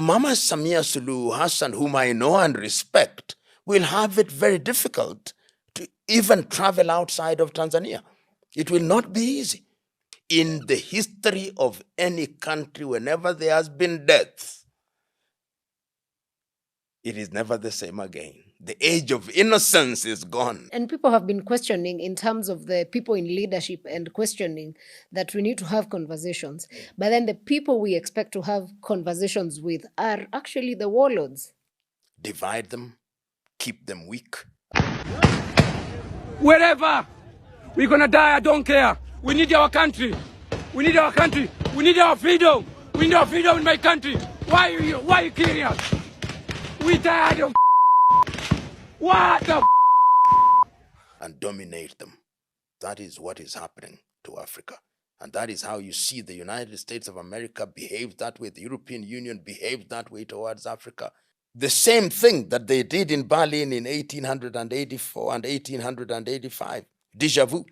Mama Samia Suluhu Hassan, whom I know and respect, will have it very difficult to even travel outside of Tanzania. It will not be easy. In the history of any country, whenever there has been death, it is never the same again. The age of innocence is gone. And people have been questioning in terms of the people in leadership and questioning that we need to have conversations. But then the people we expect to have conversations with are actually the warlords. Divide them, keep them weak. Wherever we're gonna die, I don't care. We need our country. We need our country. We need our freedom. We need our freedom in my country. Why are you killing us? We tired of what the and dominate them. That is what is happening to Africa. And that is how you see the United States of America behave that way. The European Union behaved that way towards Africa. The same thing that they did in Berlin in 1884 and 1885. Deja vu.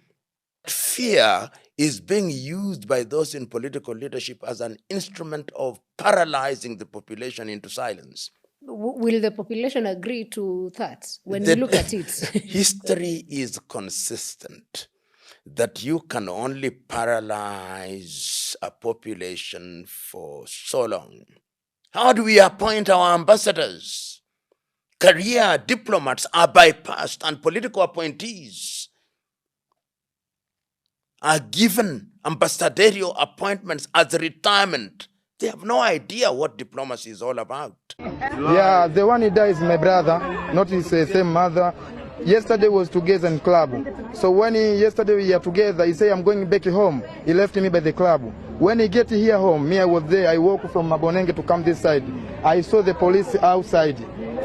Fear is being used by those in political leadership as an instrument of paralyzing the population into silence. Will the population agree to that when we look at it? History is consistent that you can only paralyze a population for so long. How do we appoint our ambassadors? Career diplomats are bypassed and political appointees are given ambassadorial appointments as retirement. They have no idea what diplomacy is all about. Yeah, the one who died is my brother, not his same mother. Yesterday was together in club. So when yesterday we are together, he said, I'm going back home. He left me by the club. When he get here home, me, I was there. I walked from Mabonenge to come this side. I saw the police outside.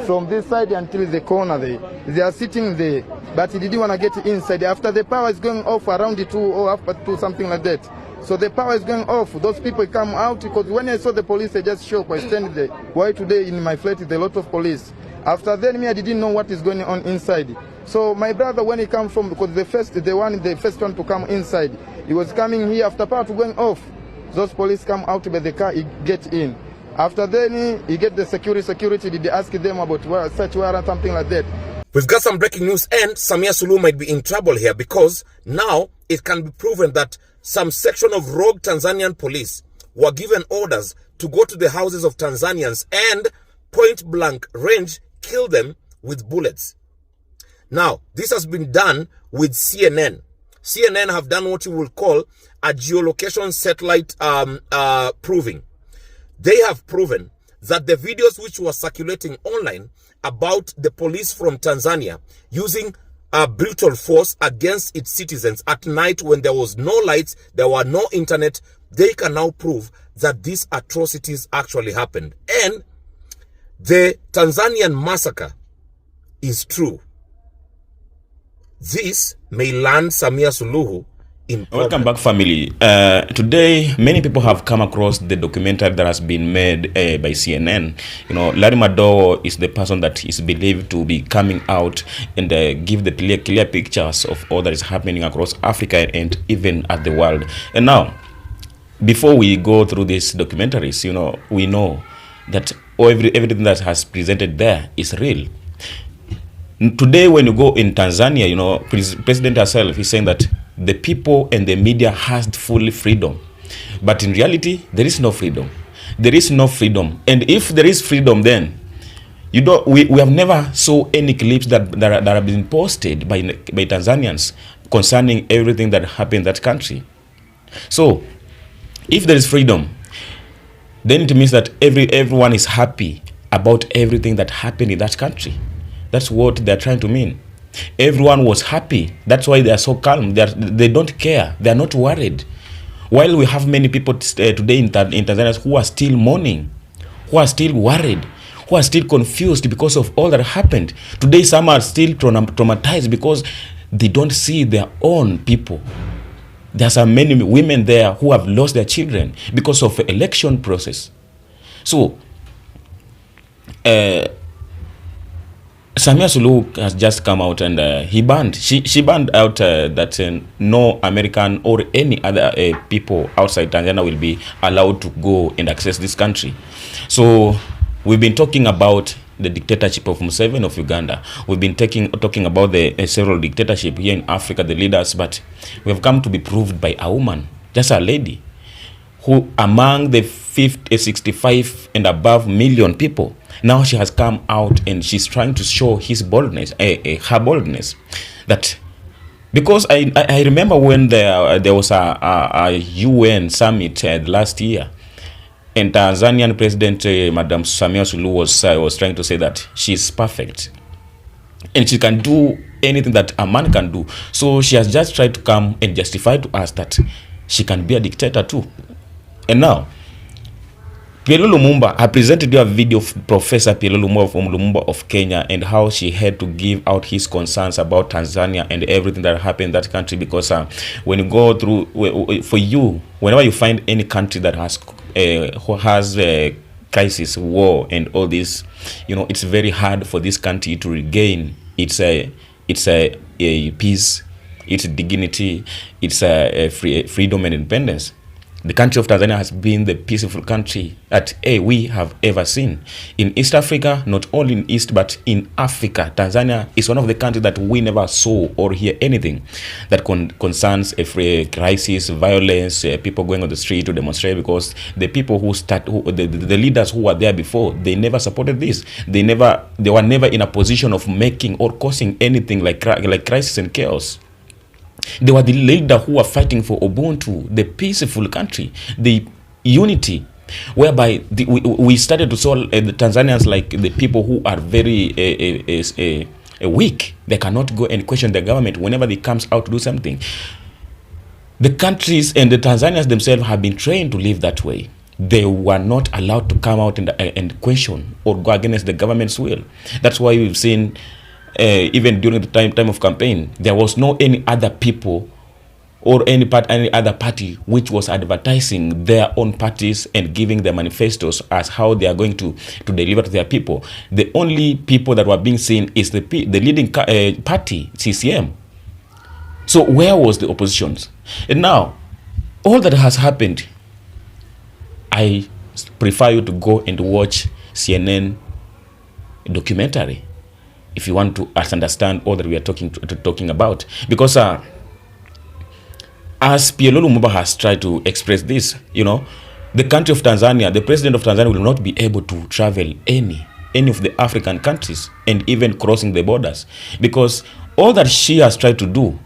From this side until the corner there. They are sitting there, but he didn't want to get inside. After the power is going off around the 2 or after 2, something like that. So the power is going off. Those people come out because when I saw the police, I just shocked. I stand there. Why today in my flat is a lot of police? After then, me, I didn't know what is going on inside. So my brother, when he come from, because the first one to come inside, he was coming here after power to going off. Those police come out by the car, he get in. After then, he get the security. Did they ask them about search warrant, something like that? We've got some breaking news, and Samia Suluhu might be in trouble here because now it can be proven that some section of rogue Tanzanian police were given orders to go to the houses of Tanzanians and point blank range kill them with bullets. Now, this has been done with CNN. CNN have done what you will call a geolocation satellite proving. They have proven that the videos which were circulating online about the police from Tanzania using brutal force against its citizens at night when there was no lights, there were no internet, they can now prove that these atrocities actually happened. And the Tanzanian massacre is true. This may land Samia Suluhu in problem. Welcome back, family. Today, many people have come across the documentary that has been made by CNN. You know, Larry Madowo is the person that is believed to be coming out and give the clear pictures of all that is happening across Africa and even at the world. And now, before we go through these documentaries, you know, we know that everything that has presented there is real. Today, when you go in Tanzania, you know, President herself is saying that the people and the media has full freedom. But in reality, there is no freedom. There is no freedom. And if there is freedom, then you don't. We have never saw any clips that have been posted by Tanzanians concerning everything that happened in that country. So, if there is freedom, then it means that everyone is happy about everything that happened in that country. That's what they're trying to mean. Everyone was happy. That's why they are so calm. They don't care. They are not worried. While we have many people today in Tanzania who are still mourning, who are still worried, who are still confused because of all that happened. Today, some are still traumatized because they don't see their own people. There are many women there who have lost their children because of the election process. So, Samia Suluhu has just come out and she banned out that no American or any other people outside Tanzania will be allowed to go and access this country. So We've been talking about the dictatorship of Museveni of Uganda. We've been talking about the several dictatorship here in Africa, the leaders, but we have come to be proved by a woman, just a lady, who among the 65 and above million people, now she has come out and she's trying to show his boldness, her boldness, that because I remember when there was a UN summit last year, and Tanzanian President Madam Samia Suluhu was trying to say that she's perfect and she can do anything that a man can do. So she has just tried to come and justify to us that she can be a dictator too. And now, Pierre Lumumba, I presented you a video of Professor Pierre Lumumba of Kenya and how she had to give out his concerns about Tanzania and everything that happened in that country, because when you go through, for you, whenever you find any country that has crisis, war, and all this, it's very hard for this country to regain its peace, its dignity, its freedom and independence. The country of Tanzania has been the peaceful country that we have ever seen. In East Africa, not only in East, but in Africa, Tanzania is one of the countries that we never saw or hear anything that concerns a crisis, violence, people going on the street to demonstrate, because the people the leaders who were there before, they never supported this. They were never in a position of making or causing anything like crisis and chaos. They were the leaders who were fighting for Ubuntu, the peaceful country, the unity, whereby we started to saw the Tanzanians like the people who are very weak. They cannot go and question the government whenever they comes out to do something. The countries and the Tanzanians themselves have been trained to live that way. They were not allowed to come out and question or go against the government's will. That's why we've seen even during the time of campaign, there was no any other people or any other party which was advertising their own parties and giving their manifestos as how they are going to deliver to their people. The only people that were being seen is the leading party, CCM. So where was the oppositions? And now, all that has happened, I prefer you to go and watch CNN documentary if you want to understand all that we are talking about. Because as Pierre Lumumba has tried to express this, the country of Tanzania, the president of Tanzania will not be able to travel any of the African countries and even crossing the borders, because all that she has tried to do,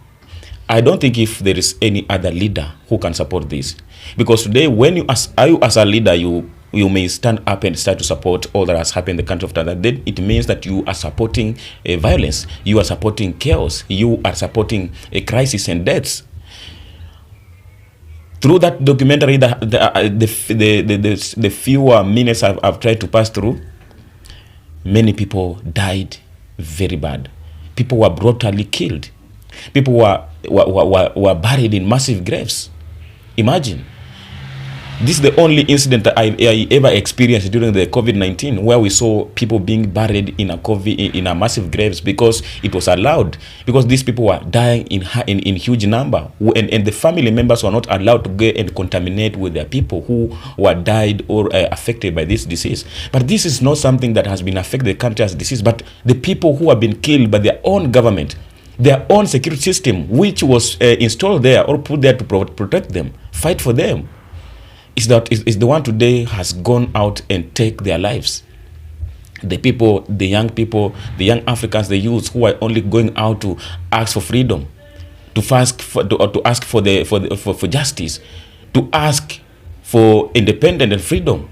I don't think if there is any other leader who can support this. Because today, when you as a leader, you may stand up and start to support all that has happened in the country of Tanzania, then it means that you are supporting violence, you are supporting chaos, you are supporting a crisis and deaths. Through that documentary, the few minutes I've tried to pass through, many people died very bad. People were brutally killed. People were buried in massive graves. Imagine. This is the only incident that I ever experienced during the COVID-19, where we saw people being buried in a massive graves, because it was allowed, because these people were dying in huge number, and the family members were not allowed to go and contaminate with their people who were died or affected by this disease. But this is not something that has been affected the country as disease, but the people who have been killed by their own government, their own security system, which was installed there or put there to protect them, fight for them, is the one today has gone out and take their lives. The people, the young people, the young Africans, the youths who are only going out to ask for freedom, to ask for justice, to ask for independence and freedom.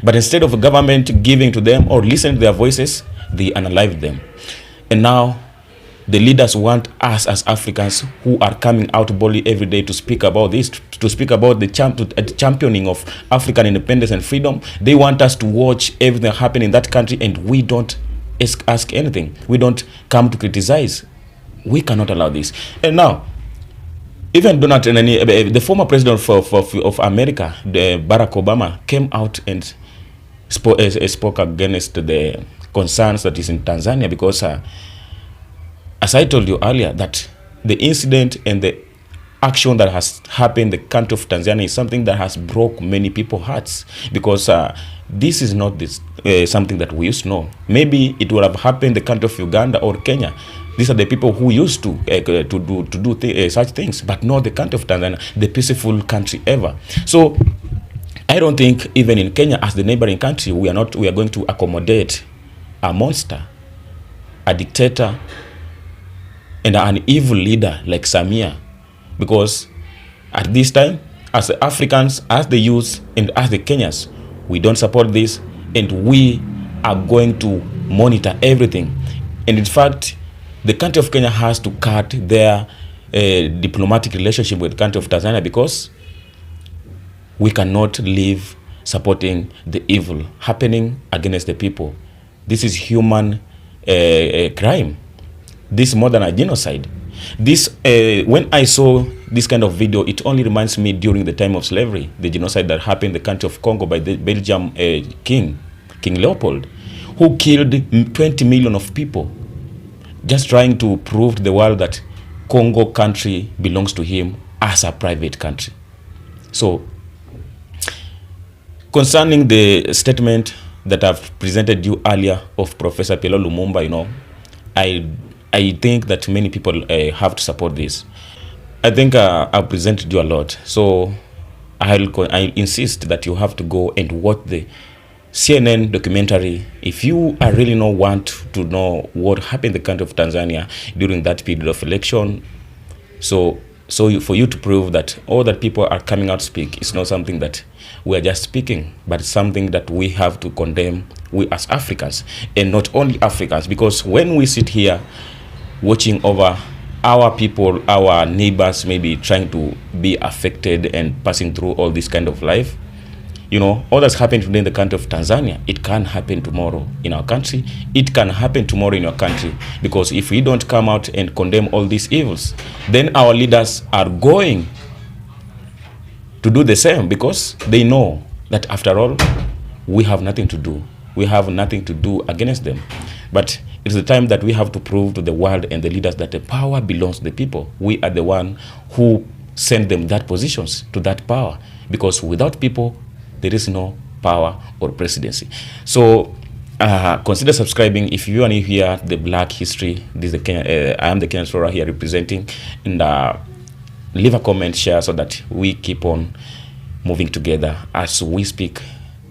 But instead of a government giving to them or listening to their voices, they unalive them. And now the leaders want us as Africans who are coming out boldly every day to speak about this, to speak about the championing of African independence and freedom. They want us to watch everything happen in that country, and we don't ask anything. We don't come to criticize. We cannot allow this. And now, even the former president of America, Barack Obama, came out and spoke against the concerns that is in Tanzania, because as I told you earlier, that the incident and the action that has happened in the country of Tanzania is something that has broke many people's hearts, because this is not something that we used to know. Maybe it would have happened in the country of Uganda or Kenya. These are the people who used to do such things, but not the country of Tanzania, the peaceful country ever. So I don't think even in Kenya, as the neighboring country, we are going to accommodate a monster, a dictator, and an evil leader like Samia. Because at this time, as the Africans, as the youth, and as the Kenyans, we don't support this, and we are going to monitor everything. And in fact, the country of Kenya has to cut their diplomatic relationship with the country of Tanzania, because we cannot live supporting the evil happening against the people. This is human crime. This is more than a genocide. This, when I saw this kind of video, it only reminds me during the time of slavery, the genocide that happened in the country of Congo by the Belgian King Leopold, who killed 20 million of people, just trying to prove to the world that Congo country belongs to him as a private country. So, concerning the statement that I've presented you earlier of Professor Pierre Lumumba, I think that many people have to support this. I think I've presented you a lot, so I'll insist that you have to go and watch the CNN documentary if you are really want to know what happened in the country of Tanzania during that period of election. So for you to prove that all that people are coming out to speak is not something that we are just speaking, but it's something that we have to condemn, we as Africans, and not only Africans, because when we sit here watching over our people, our neighbors maybe trying to be affected and passing through all this kind of life, all that's happened today in the country of Tanzania, it can happen tomorrow in our country. It can happen tomorrow in your country, because if we don't come out and condemn all these evils, then our leaders are going to do the same, because they know that after all, we have nothing to do. We have nothing to do against them. But it's the time that we have to prove to the world and the leaders that the power belongs to the people. We are the one who send them that positions to that power, because without people, there is no power or presidency. So consider subscribing if you are new here. The Black History. This is I am the Kenyan Flora here representing, and leave a comment, share, so that we keep on moving together as we speak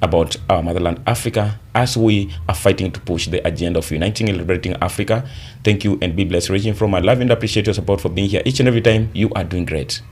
about our motherland Africa, as we are fighting to push the agenda of uniting and liberating Africa. Thank you and be blessed. Ranging from my love and appreciate your support for being here each and every time. You are doing great.